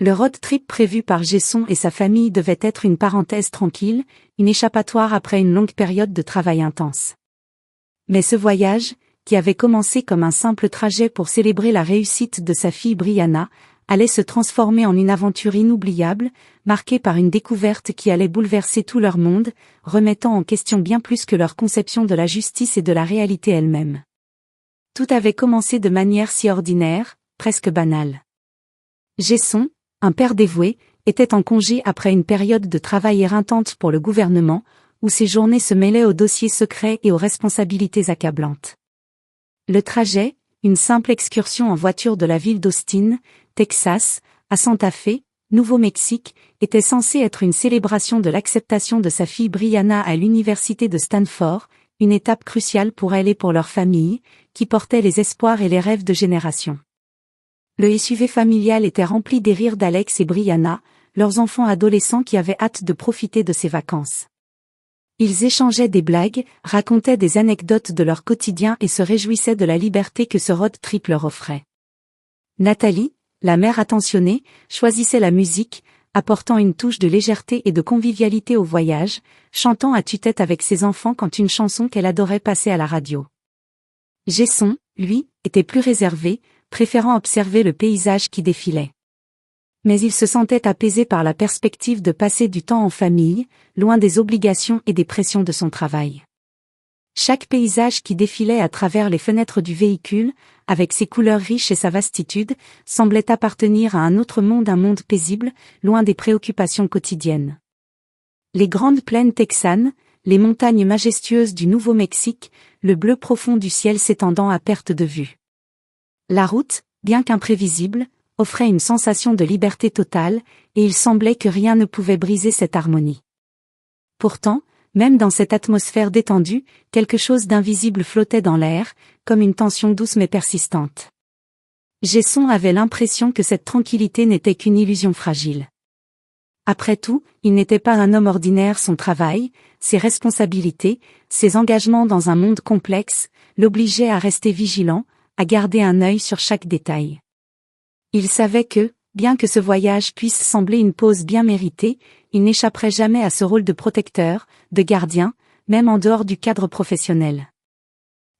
Le road trip prévu par Jason et sa famille devait être une parenthèse tranquille, une échappatoire après une longue période de travail intense. Mais ce voyage, qui avait commencé comme un simple trajet pour célébrer la réussite de sa fille Brianna, allait se transformer en une aventure inoubliable, marquée par une découverte qui allait bouleverser tout leur monde, remettant en question bien plus que leur conception de la justice et de la réalité elle-même. Tout avait commencé de manière si ordinaire, presque banale. Jason, un père dévoué, était en congé après une période de travail éreintante pour le gouvernement, où ses journées se mêlaient aux dossiers secrets et aux responsabilités accablantes. Le trajet, une simple excursion en voiture de la ville d'Austin, Texas, à Santa Fe, Nouveau-Mexique, était censé être une célébration de l'acceptation de sa fille Brianna à l'université de Stanford, une étape cruciale pour elle et pour leur famille, qui portait les espoirs et les rêves de générations. Le SUV familial était rempli des rires d'Alex et Brianna, leurs enfants adolescents qui avaient hâte de profiter de ces vacances. Ils échangeaient des blagues, racontaient des anecdotes de leur quotidien et se réjouissaient de la liberté que ce road trip leur offrait. Nathalie, la mère attentionnée, choisissait la musique, apportant une touche de légèreté et de convivialité au voyage, chantant à tue-tête avec ses enfants quand une chanson qu'elle adorait passait à la radio. Jason, lui, était plus réservé, préférant observer le paysage qui défilait. Mais il se sentait apaisé par la perspective de passer du temps en famille, loin des obligations et des pressions de son travail. Chaque paysage qui défilait à travers les fenêtres du véhicule, avec ses couleurs riches et sa vastitude, semblait appartenir à un autre monde, un monde paisible, loin des préoccupations quotidiennes. Les grandes plaines texanes, les montagnes majestueuses du Nouveau-Mexique, le bleu profond du ciel s'étendant à perte de vue. La route, bien qu'imprévisible, offrait une sensation de liberté totale, et il semblait que rien ne pouvait briser cette harmonie. Pourtant, même dans cette atmosphère détendue, quelque chose d'invisible flottait dans l'air, comme une tension douce mais persistante. Jason avait l'impression que cette tranquillité n'était qu'une illusion fragile. Après tout, il n'était pas un homme ordinaire, son travail, ses responsabilités, ses engagements dans un monde complexe, l'obligeaient à rester vigilant, à garder un œil sur chaque détail. Il savait que, bien que ce voyage puisse sembler une pause bien méritée, il n'échapperait jamais à ce rôle de protecteur, de gardien, même en dehors du cadre professionnel.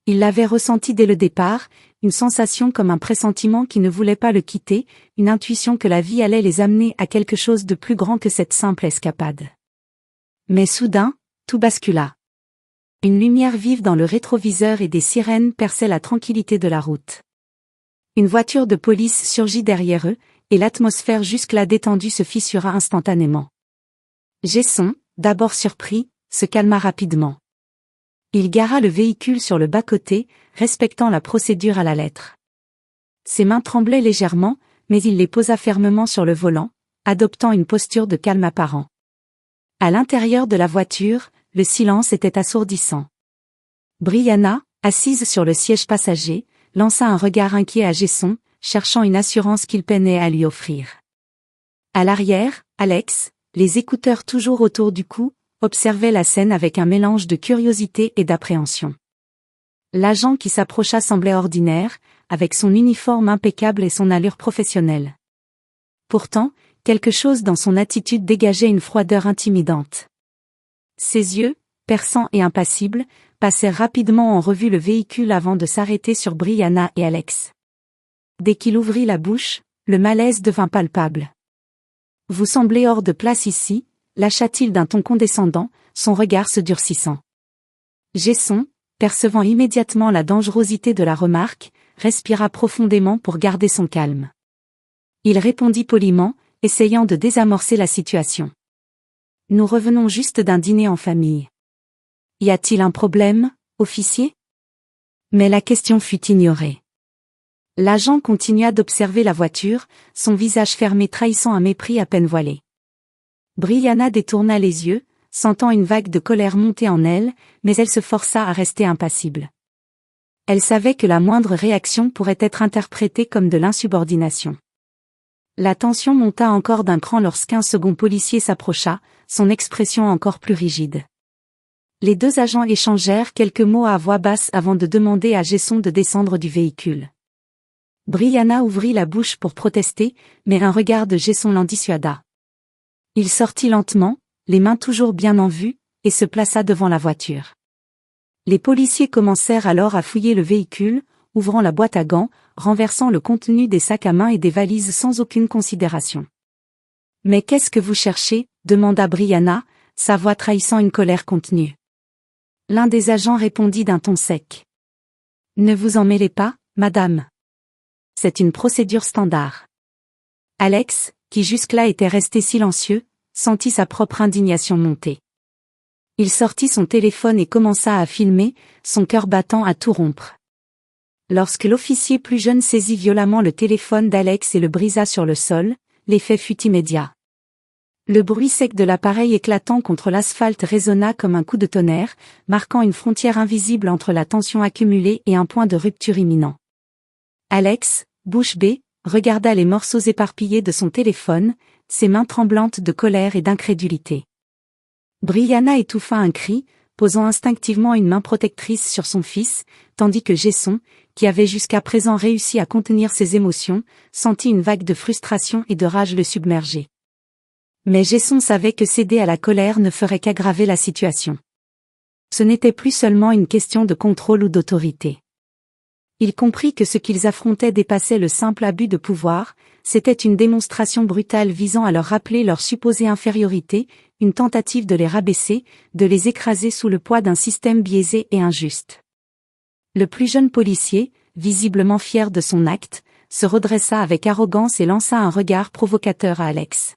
Il l'avait ressenti dès le départ, une sensation comme un pressentiment qui ne voulait pas le quitter, une intuition que la vie allait les amener à quelque chose de plus grand que cette simple escapade. Mais soudain, tout bascula. Une lumière vive dans le rétroviseur et des sirènes perçaient la tranquillité de la route. Une voiture de police surgit derrière eux, et l'atmosphère jusque-là détendue se fissura instantanément. Jason, d'abord surpris, se calma rapidement. Il gara le véhicule sur le bas-côté, respectant la procédure à la lettre. Ses mains tremblaient légèrement, mais il les posa fermement sur le volant, adoptant une posture de calme apparent. À l'intérieur de la voiture, le silence était assourdissant. Brianna, assise sur le siège passager, lança un regard inquiet à Jason, cherchant une assurance qu'il peinait à lui offrir. À l'arrière, Alex, les écouteurs toujours autour du cou, observait la scène avec un mélange de curiosité et d'appréhension. L'agent qui s'approcha semblait ordinaire, avec son uniforme impeccable et son allure professionnelle. Pourtant, quelque chose dans son attitude dégageait une froideur intimidante. Ses yeux, perçants et impassibles, passèrent rapidement en revue le véhicule avant de s'arrêter sur Brianna et Alex. Dès qu'il ouvrit la bouche, le malaise devint palpable. « Vous semblez hors de place ici », lâcha-t-il d'un ton condescendant, son regard se durcissant. Jason, percevant immédiatement la dangerosité de la remarque, respira profondément pour garder son calme. Il répondit poliment, essayant de désamorcer la situation. « Nous revenons juste d'un dîner en famille. Y a-t-il un problème, officier ?» Mais la question fut ignorée. L'agent continua d'observer la voiture, son visage fermé trahissant un mépris à peine voilé. Brianna détourna les yeux, sentant une vague de colère monter en elle, mais elle se força à rester impassible. Elle savait que la moindre réaction pourrait être interprétée comme de l'insubordination. La tension monta encore d'un cran lorsqu'un second policier s'approcha, son expression encore plus rigide. Les deux agents échangèrent quelques mots à voix basse avant de demander à Jason de descendre du véhicule. Brianna ouvrit la bouche pour protester, mais un regard de Jason l'en dissuada. Il sortit lentement, les mains toujours bien en vue, et se plaça devant la voiture. Les policiers commencèrent alors à fouiller le véhicule, ouvrant la boîte à gants, renversant le contenu des sacs à main et des valises sans aucune considération. « Mais qu'est-ce que vous cherchez ?» demanda Brianna, sa voix trahissant une colère contenue. L'un des agents répondit d'un ton sec. « Ne vous en mêlez pas, madame. C'est une procédure standard. » Alex, qui jusque-là était resté silencieux, sentit sa propre indignation monter. Il sortit son téléphone et commença à filmer, son cœur battant à tout rompre. Lorsque l'officier plus jeune saisit violemment le téléphone d'Alex et le brisa sur le sol, l'effet fut immédiat. Le bruit sec de l'appareil éclatant contre l'asphalte résonna comme un coup de tonnerre, marquant une frontière invisible entre la tension accumulée et un point de rupture imminent. Alex, bouche bée, regarda les morceaux éparpillés de son téléphone, ses mains tremblantes de colère et d'incrédulité. Brianna étouffa un cri, posant instinctivement une main protectrice sur son fils, tandis que Jason, qui avait jusqu'à présent réussi à contenir ses émotions, sentit une vague de frustration et de rage le submerger. Mais Jason savait que céder à la colère ne ferait qu'aggraver la situation. Ce n'était plus seulement une question de contrôle ou d'autorité. Il comprit que ce qu'ils affrontaient dépassait le simple abus de pouvoir, c'était une démonstration brutale visant à leur rappeler leur supposée infériorité, une tentative de les rabaisser, de les écraser sous le poids d'un système biaisé et injuste. Le plus jeune policier, visiblement fier de son acte, se redressa avec arrogance et lança un regard provocateur à Alex.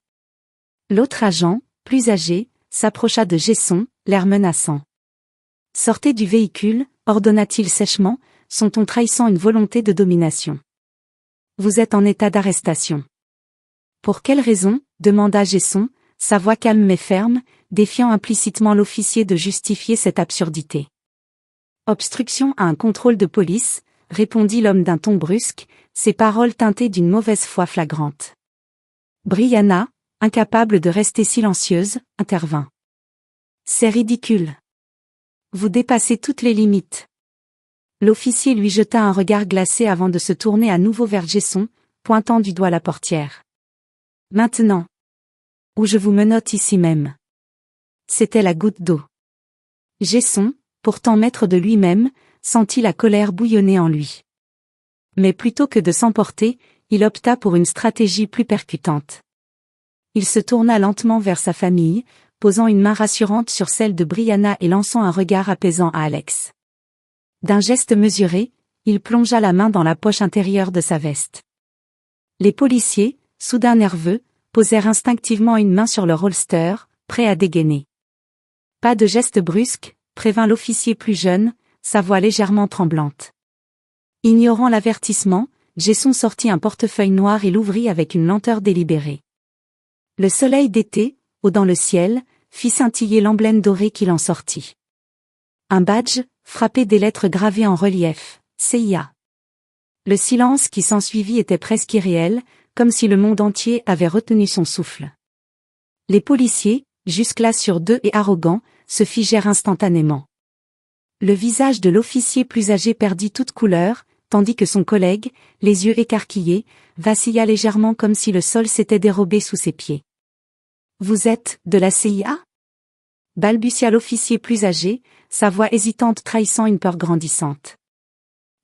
L'autre agent, plus âgé, s'approcha de Jason, l'air menaçant. « Sortez du véhicule », ordonna-t-il sèchement, son ton trahissant une volonté de domination. « Vous êtes en état d'arrestation. » « Pour quelle raison ?» demanda Jason, sa voix calme mais ferme, défiant implicitement l'officier de justifier cette absurdité. « Obstruction à un contrôle de police », répondit l'homme d'un ton brusque, ses paroles teintées d'une mauvaise foi flagrante. Brianna, incapable de rester silencieuse, intervint. « C'est ridicule. Vous dépassez toutes les limites. » L'officier lui jeta un regard glacé avant de se tourner à nouveau vers Jason, pointant du doigt la portière. « Maintenant. Ou je vous menotte ici même. » C'était la goutte d'eau. Jason, pourtant maître de lui-même, sentit la colère bouillonner en lui. Mais plutôt que de s'emporter, il opta pour une stratégie plus percutante. Il se tourna lentement vers sa famille, posant une main rassurante sur celle de Brianna et lançant un regard apaisant à Alex. D'un geste mesuré, il plongea la main dans la poche intérieure de sa veste. Les policiers, soudain nerveux, posèrent instinctivement une main sur leur holster, prêts à dégainer. « Pas de geste brusque », prévint l'officier plus jeune, sa voix légèrement tremblante. Ignorant l'avertissement, Jason sortit un portefeuille noir et l'ouvrit avec une lenteur délibérée. Le soleil d'été, haut dans le ciel, fit scintiller l'emblème doré qu'il en sortit. Un badge, frappé des lettres gravées en relief, CIA. Le silence qui s'ensuivit était presque irréel, comme si le monde entier avait retenu son souffle. Les policiers, jusque-là sûrs d'eux et arrogants, se figèrent instantanément. Le visage de l'officier plus âgé perdit toute couleur, tandis que son collègue, les yeux écarquillés, vacilla légèrement comme si le sol s'était dérobé sous ses pieds. « Vous êtes de la CIA ?» balbutia l'officier plus âgé, sa voix hésitante trahissant une peur grandissante.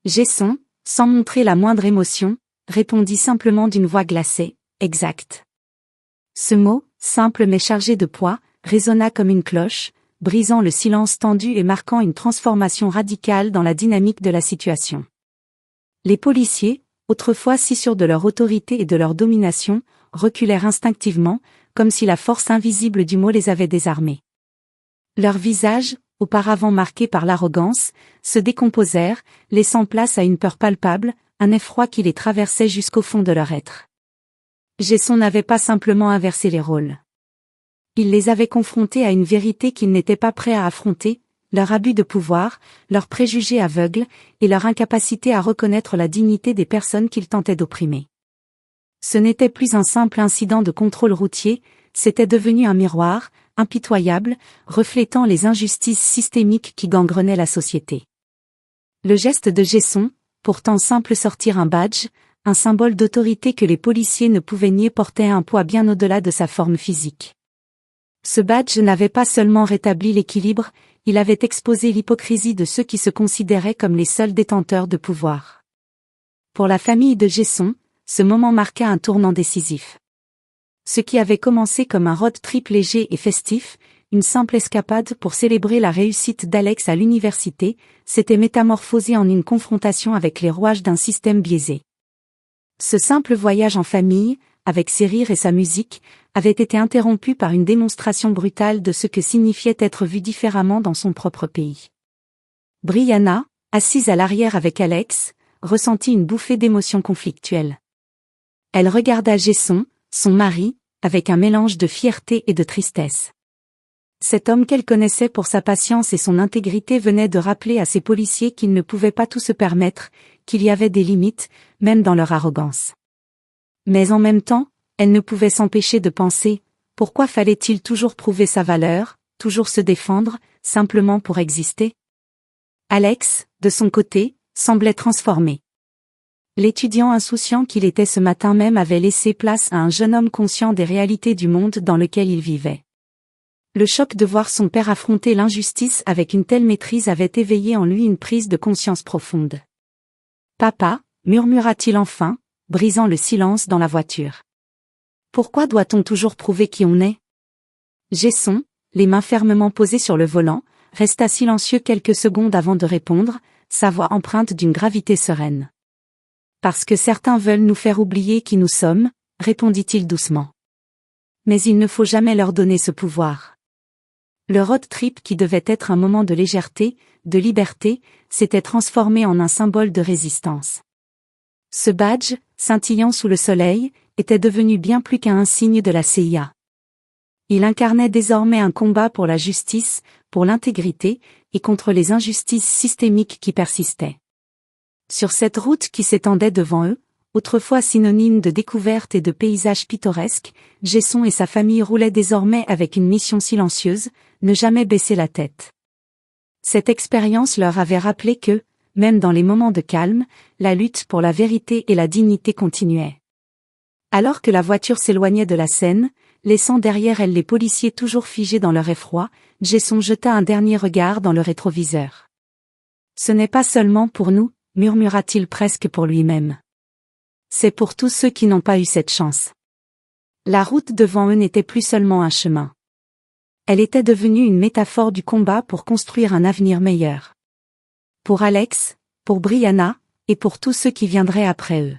Jason, sans montrer la moindre émotion, répondit simplement d'une voix glacée, « Exact. » Ce mot, simple mais chargé de poids, résonna comme une cloche, brisant le silence tendu et marquant une transformation radicale dans la dynamique de la situation. Les policiers, autrefois si sûrs de leur autorité et de leur domination, reculèrent instinctivement, comme si la force invisible du mot les avait désarmés. Leurs visages, auparavant marqués par l'arrogance, se décomposèrent, laissant place à une peur palpable, un effroi qui les traversait jusqu'au fond de leur être. Jason n'avait pas simplement inversé les rôles. Il les avait confrontés à une vérité qu'ils n'étaient pas prêts à affronter, leur abus de pouvoir, leurs préjugés aveugles, et leur incapacité à reconnaître la dignité des personnes qu'ils tentaient d'opprimer. Ce n'était plus un simple incident de contrôle routier, c'était devenu un miroir, impitoyable, reflétant les injustices systémiques qui gangrenaient la société. Le geste de Jason, pourtant simple sortir un badge, un symbole d'autorité que les policiers ne pouvaient nier portait un poids bien au-delà de sa forme physique. Ce badge n'avait pas seulement rétabli l'équilibre, il avait exposé l'hypocrisie de ceux qui se considéraient comme les seuls détenteurs de pouvoir. Pour la famille de Jesson, ce moment marqua un tournant décisif. Ce qui avait commencé comme un road trip léger et festif, une simple escapade pour célébrer la réussite d'Alex à l'université, s'était métamorphosé en une confrontation avec les rouages d'un système biaisé. Ce simple voyage en famille, avec ses rires et sa musique, avait été interrompu par une démonstration brutale de ce que signifiait être vu différemment dans son propre pays. Brianna, assise à l'arrière avec Alex, ressentit une bouffée d'émotions conflictuelles. Elle regarda Jesson, son mari, avec un mélange de fierté et de tristesse. Cet homme qu'elle connaissait pour sa patience et son intégrité venait de rappeler à ses policiers qu'ils ne pouvaient pas tout se permettre, qu'il y avait des limites, même dans leur arrogance. Mais en même temps, elle ne pouvait s'empêcher de penser, pourquoi fallait-il toujours prouver sa valeur, toujours se défendre, simplement pour exister? Alex, de son côté, semblait transformé. L'étudiant insouciant qu'il était ce matin même avait laissé place à un jeune homme conscient des réalités du monde dans lequel il vivait. Le choc de voir son père affronter l'injustice avec une telle maîtrise avait éveillé en lui une prise de conscience profonde. « Papa » murmura-t-il enfin, brisant le silence dans la voiture. « Pourquoi doit-on toujours prouver qui on est ?» Jesson, les mains fermement posées sur le volant, resta silencieux quelques secondes avant de répondre, sa voix empreinte d'une gravité sereine. « Parce que certains veulent nous faire oublier qui nous sommes, » répondit-il doucement. « Mais il ne faut jamais leur donner ce pouvoir. » Le road trip qui devait être un moment de légèreté, de liberté, s'était transformé en un symbole de résistance. Ce badge, scintillant sous le soleil, était devenu bien plus qu'un insigne de la CIA. Il incarnait désormais un combat pour la justice, pour l'intégrité, et contre les injustices systémiques qui persistaient. Sur cette route qui s'étendait devant eux, autrefois synonyme de découverte et de paysages pittoresques, Jesson et sa famille roulaient désormais avec une mission silencieuse, ne jamais baisser la tête. Cette expérience leur avait rappelé que, même dans les moments de calme, la lutte pour la vérité et la dignité continuait. Alors que la voiture s'éloignait de la scène, laissant derrière elle les policiers toujours figés dans leur effroi, Jesson jeta un dernier regard dans le rétroviseur. « Ce n'est pas seulement pour nous », murmura-t-il presque pour lui-même. C'est pour tous ceux qui n'ont pas eu cette chance. La route devant eux n'était plus seulement un chemin. Elle était devenue une métaphore du combat pour construire un avenir meilleur. Pour Alex, pour Brianna, et pour tous ceux qui viendraient après eux.